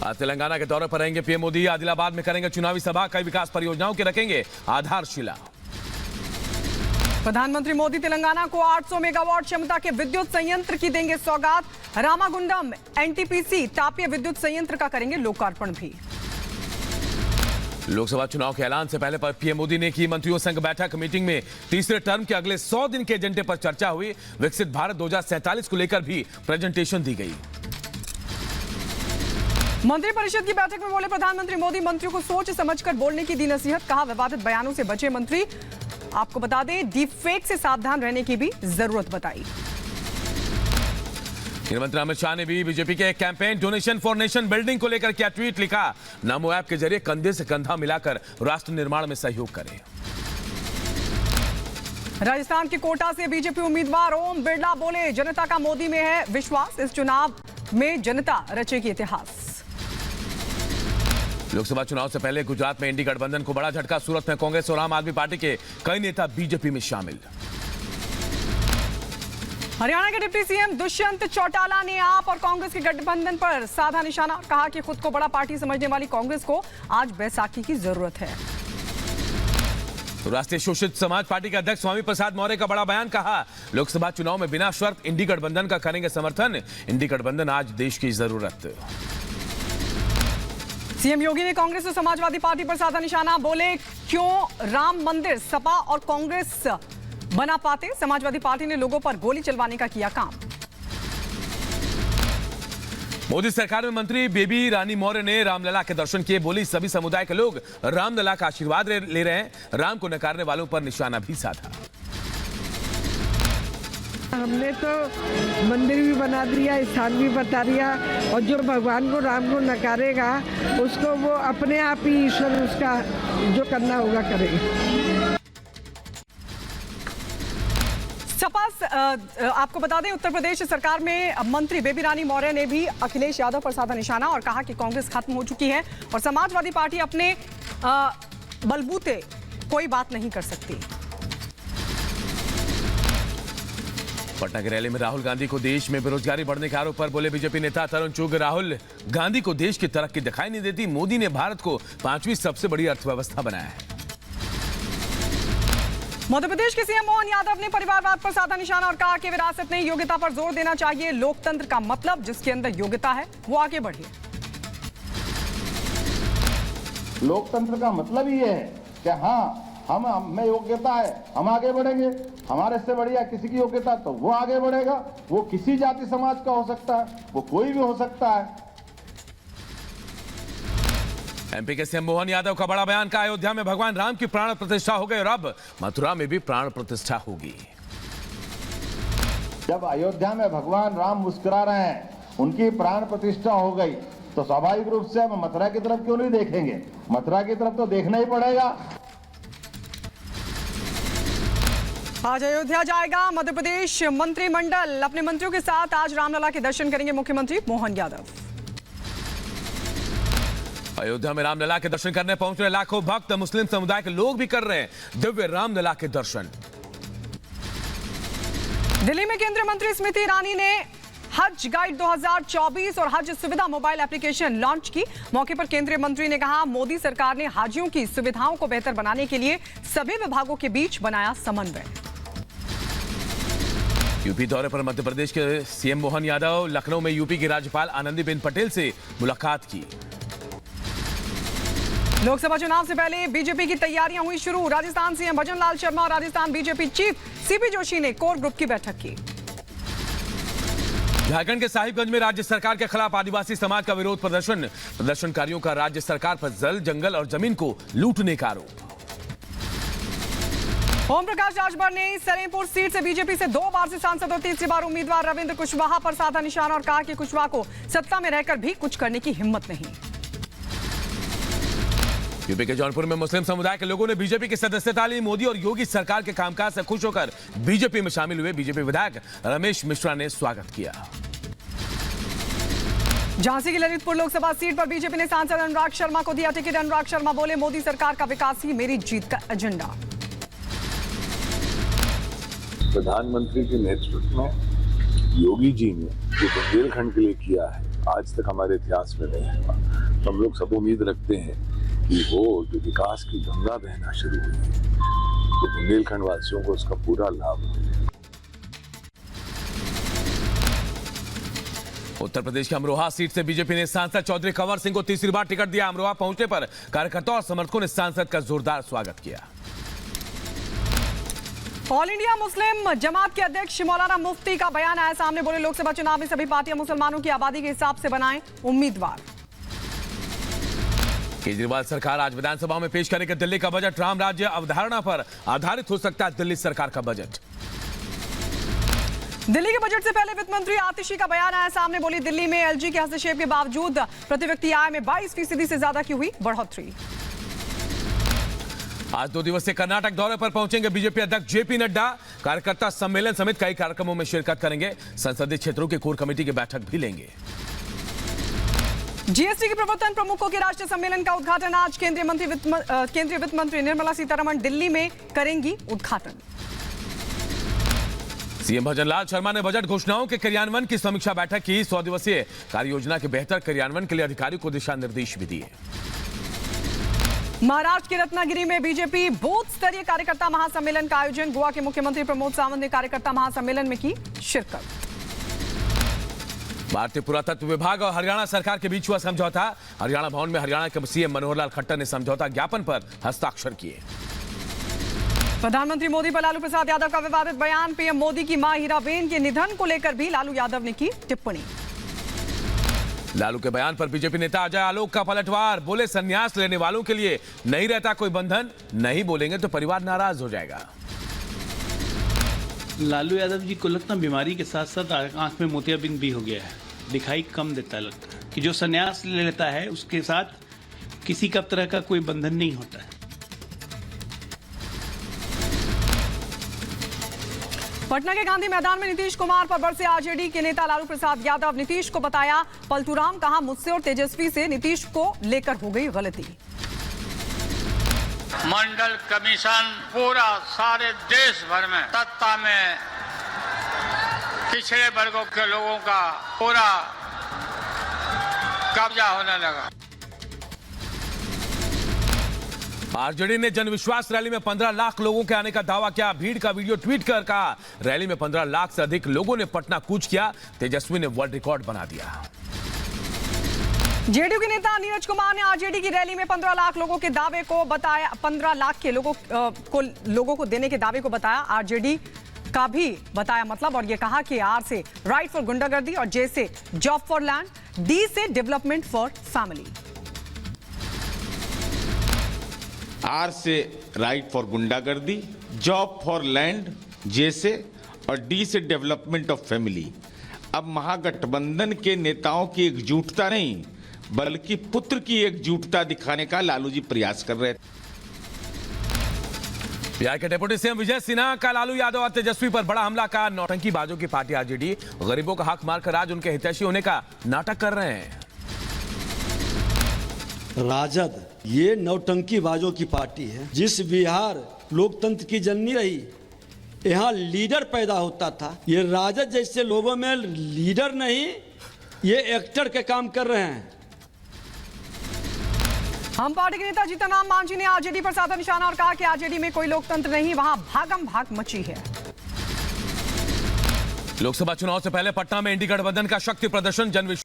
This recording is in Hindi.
आज तेलंगाना के दौरे पर रहेंगे पीएम मोदी। आदिलाबाद में करेंगे चुनावी सभा। कई विकास परियोजनाओं के रखेंगे आधारशिला। प्रधानमंत्री मोदी तेलंगाना को 800 मेगावाट क्षमता के विद्युत संयंत्र की देंगे सौगात। रामागुंडम एनटीपीसी तापीय विद्युत संयंत्र का करेंगे लोकार्पण भी। लोकसभा चुनाव के ऐलान से पहले पीएम मोदी ने की मंत्रियों संघ बैठक। मीटिंग में तीसरे टर्म के अगले 100 दिन के एजेंडे पर चर्चा हुई। विकसित भारत 2047 को लेकर भी प्रेजेंटेशन दी गई। मंत्रिपरिषद की बैठक में बोले प्रधानमंत्री मोदी, मंत्रियों को सोच समझकर बोलने की दी नसीहत। कहा विवादित बयानों से बचे मंत्री। आपको बता दें डीप फेक से सावधान रहने की भी जरूरत बताई। गृहमंत्री अमित शाह ने भी बीजेपी के campaign donation for nation building को लेकर क्या ट्वीट लिखा। नमो ऐप के जरिए कंधे से कंधा मिलाकर राष्ट्र निर्माण में सहयोग करें। राजस्थान के कोटा से बीजेपी उम्मीदवार ओम बिरला बोले, जनता का मोदी में है विश्वास। इस चुनाव में जनता रचेगी इतिहास। लोकसभा चुनाव से पहले गुजरात में इंडी गठबंधन को बड़ा झटका। सूरत में कांग्रेस और आम आदमी पार्टी के कई नेता बीजेपी में शामिल। हरियाणा के डिप्टी सीएम दुष्यंत चौटाला ने आप और कांग्रेस के गठबंधन पर साधा निशाना। कहा कि खुद को बड़ा पार्टी समझने वाली कांग्रेस को आज बैसाखी की जरूरत है। राष्ट्रीय शोषित समाज पार्टी के अध्यक्ष स्वामी प्रसाद मौर्य का बड़ा बयान। कहा लोकसभा चुनाव में बिना शर्त इंडी गठबंधन का करेंगे समर्थन। इंडी गठबंधन आज देश की जरूरत। सीएम योगी ने कांग्रेस और समाजवादी पार्टी पर साधा निशाना। बोले क्यों राम मंदिर सपा और कांग्रेस बना पाते। समाजवादी पार्टी ने लोगों पर गोली चलवाने का किया काम। मोदी सरकार में मंत्री बेबी रानी मौर्य ने रामलला के दर्शन किए। बोली सभी समुदाय के लोग रामलला का आशीर्वाद ले रहे हैं। राम को नकारने वालों पर निशाना भी साधा। हमने तो मंदिर भी बना दिया, स्थान भी बता दिया, और जो भगवान को राम को नकारेगा उसको वो अपने आप ही ईश्वर उसका जो करना होगा करेगा। सपा आपको बता दें उत्तर प्रदेश सरकार में मंत्री बेबी रानी मौर्य ने भी अखिलेश यादव पर साधा निशाना और कहा कि कांग्रेस खत्म हो चुकी है और समाजवादी पार्टी अपने बलबूते कोई बात नहीं कर सकती। पटना की रैली में राहुल गांधी को देश में बेरोजगारी बढ़ने के आरोप पर बोले बीजेपी नेता तरुण चुग, राहुल गांधी को देश की तरक्की दिखाई नहीं देती। मोदी ने भारत को 5वीं सबसे बड़ी अर्थव्यवस्था बनाया है। मध्य प्रदेश के सीएम मोहन यादव ने परिवारवाद पर साधा निशाना और कहा कि विरासत नहीं योग्यता पर जोर देना चाहिए। लोकतंत्र का मतलब जिसके अंदर योग्यता है वो आगे बढ़े। लोकतंत्र का मतलब ही है कि हाँ हम में योग्यता है, हम आगे बढ़ेंगे। हमारे से बढ़िया किसी की योग्यता तो वो आगे बढ़ेगा। वो किसी जाति समाज का हो सकता है, वो कोई भी हो सकता है। एमपी के सीएम मोहन यादव का बड़ा बयान। का अयोध्या में भगवान राम की प्राण प्रतिष्ठा हो गई और अब मथुरा में भी प्राण प्रतिष्ठा होगी। जब अयोध्या में भगवान राम मुस्कुरा रहे हैं, उनकी प्राण प्रतिष्ठा हो गई, तो स्वाभाविक रूप से हम मथुरा की तरफ क्यों नहीं देखेंगे। मथुरा की तरफ तो देखना ही पड़ेगा। आज अयोध्या जाएगा मध्य प्रदेश मंत्रिमंडल। अपने मंत्रियों के साथ आज रामलला के दर्शन करेंगे मुख्यमंत्री मोहन यादव। अयोध्या में रामलला के दर्शन करने पहुंच रहे लाखों भक्त। मुस्लिम समुदाय के लोग भी कर रहे हैं दिव्य रामलला के दर्शन। दिल्ली में केंद्रीय मंत्री स्मृति ईरानी ने हज गाइड 2024 और हज सुविधा मोबाइल एप्लीकेशन लॉन्च की। मौके पर केंद्रीय मंत्री ने कहा मोदी सरकार ने हाजियों की सुविधाओं को बेहतर बनाने के लिए सभी विभागों के बीच बनाया समन्वय। यूपी दौरे पर मध्य प्रदेश के सीएम मोहन यादव। लखनऊ में यूपी की राज्यपाल आनंदीबेन पटेल से मुलाकात की। लोकसभा चुनाव से पहले बीजेपी की तैयारियां हुई शुरू। राजस्थान सीएम भजन लाल शर्मा और Rajasthan BJP chief CP Joshi ने कोर ग्रुप की बैठक की। झारखंड के साहिबगंज में राज्य सरकार के खिलाफ आदिवासी समाज का विरोध प्रदर्शन। प्रदर्शनकारियों का राज्य सरकार पर जल, जंगल और जमीन को लूटने का आरोप। ओम प्रकाश राजभर ने सलेमपुर सीट से बीजेपी से 2 बार से सांसद और तीसरी बार उम्मीदवार रविंद्र कुशवाहा पर साधा निशाना और कहा कि कुशवाहा को सत्ता में रहकर भी कुछ करने की हिम्मत नहीं। यूपी के जौनपुर में मुस्लिम समुदाय के लोगों ने बीजेपी की सदस्यता ली। मोदी और योगी सरकार के कामकाज से खुश होकर बीजेपी में शामिल हुए। बीजेपी विधायक रमेश मिश्रा ने स्वागत किया। झांसी की ललितपुर लोकसभा सीट पर बीजेपी ने सांसद अनुराग शर्मा को दिया टिकट। अनुराग शर्मा बोले मोदी सरकार का विकास ही मेरी जीत का एजेंडा। प्रधानमंत्री के नेतृत्व में योगी जी ने जो बुंदेलखंड के लिए किया है आज तक हमारे इतिहास में नहीं हुआ। तो हम लोग सब उम्मीद रखते हैं कि वो जो विकास की गंगा बहना शुरू हुई है तो बुंदेलखंड वासियों को उसका पूरा लाभ मिले। उत्तर प्रदेश के अमरोहा सीट से बीजेपी ने सांसद चौधरी कंवर सिंह को तीसरी बार टिकट दिया। अमरोहा पहुंचने पर कार्यकर्ताओं और समर्थकों ने सांसद का जोरदार स्वागत किया। ऑल इंडिया मुस्लिम जमात के अध्यक्ष मौलाना मुफ्ती का बयान आया सामने, बोले लोकसभा चुनाव में सभी पार्टियां मुसलमानों की आबादी के हिसाब से बनाएं उम्मीदवार। केजरीवाल सरकार आज विधानसभा में पेश करेगी दिल्ली का बजट। राम राज्य अवधारणा पर आधारित हो सकता है दिल्ली सरकार का बजट। दिल्ली के बजट से पहले वित्त मंत्री आतिशी का बयान आया सामने, बोली दिल्ली में एलजी के हस्तक्षेप के बावजूद प्रति व्यक्ति आय में 22% से ज्यादा की हुई बढ़ोतरी। आज 2 दिवसीय कर्नाटक दौरे पर पहुंचेंगे बीजेपी अध्यक्ष जेपी नड्डा। कार्यकर्ता सम्मेलन समेत कई कार्यक्रमों में शिरकत करेंगे। संसदीय क्षेत्रों की कोर कमेटी की बैठक भी लेंगे। जीएसटी के प्रवर्तन प्रमुखों के राष्ट्रीय सम्मेलन का उद्घाटन आज केंद्रीय वित्त मंत्री निर्मला सीतारमण दिल्ली में करेंगी उद्घाटन। सीएम भजनलाल शर्मा ने बजट घोषणाओं के क्रियान्वयन की समीक्षा बैठक की। 100 दिवसीय कार्य योजना के बेहतर क्रियान्वयन के लिए अधिकारियों को दिशा निर्देश भी दिए। महाराष्ट्र के रत्नागिरी में बीजेपी बूथ स्तरीय कार्यकर्ता महासम्मेलन का आयोजन। गोवा के मुख्यमंत्री प्रमोद सावंत ने कार्यकर्ता महासम्मेलन में की शिरकत। भारतीय पुरातत्व विभाग और हरियाणा सरकार के बीच हुआ समझौता। हरियाणा भवन में हरियाणा के सीएम मनोहर लाल खट्टर ने समझौता ज्ञापन पर हस्ताक्षर किए। प्रधानमंत्री मोदी पर लालू प्रसाद यादव का विवादित बयान। पीएम मोदी की मां हीराबेन के निधन को लेकर भी लालू यादव ने की टिप्पणी। लालू के बयान पर बीजेपी नेता अजय आलोक का पलटवार, बोले संन्यास लेने वालों के लिए नहीं रहता कोई बंधन, नहीं बोलेंगे तो परिवार नाराज हो जाएगा। लालू यादव जी को लगता बीमारी के साथ साथ आंख में मोतियाबिंद भी हो गया है, दिखाई कम देता है। लगता है कि जो संन्यास ले लेता है उसके साथ किसी का तरह का कोई बंधन नहीं होता है। पटना के गांधी मैदान में नीतीश कुमार पर बरसे आरजेडी के नेता लालू प्रसाद यादव। नीतीश को बताया पलटूराम, कहा मुझसे और तेजस्वी से नीतीश को लेकर हो गई गलती। मंडल कमीशन पूरा सारे देश भर में सत्ता में पिछड़े वर्गों के लोगों का पूरा कब्जा होने लगा। आरजेडी ने जनविश्वास रैली में 15 लाख लोगों के आने का दावा किया। भीड़ का वीडियो ट्वीट कर कहा रैली में 15 लाख से अधिक लोगों ने पटना कूच किया। तेजस्वी ने वर्ल्ड रिकॉर्ड बना दिया। जेडीयू के नेता नीरज कुमार ने आरजेडी की रैली में 15 लाख लोगों के दावे को बताया, 15 लाख के लोगों को देने के दावे को बताया। आरजेडी का भी बताया मतलब, और ये कहा कि आर से राइट फॉर गुंडागर्दी और जे से जॉब फॉर लैंड, डी से डेवलपमेंट फॉर फैमिली। आर से राइट फॉर गुंडागर्दी, जॉब फॉर लैंड, जे से, और डी से डेवलपमेंट ऑफ फैमिली। अब महागठबंधन के नेताओं की एकजुटता नहीं बल्कि पुत्र की एकजुटता दिखाने का लालू जी प्रयास कर रहे थे। बिहार के डिप्टी सीएम विजय सिन्हा का लालू यादव और तेजस्वी पर बड़ा हमला का। नौटंकी बाजों की पार्टी आरजेडी गरीबों का हक मारकर आज उनके हितैषी होने का नाटक कर रहे हैं। राजद ये नौटंकीबाजों की पार्टी है। जिस बिहार लोकतंत्र की जननी रही, यहाँ लीडर पैदा होता था, ये राजद जैसे लोगों में लीडर नहीं, ये एक्टर के काम कर रहे हैं। हम पार्टी के नेता जीतन राम मांझी ने आरजेडी पर साधा निशाना और कहा कि आरजेडी में कोई लोकतंत्र नहीं, वहां भागम भाग मची है। लोकसभा चुनाव से पहले पटना में इंडी गठबंधन का शक्ति प्रदर्शन। जनविश्वास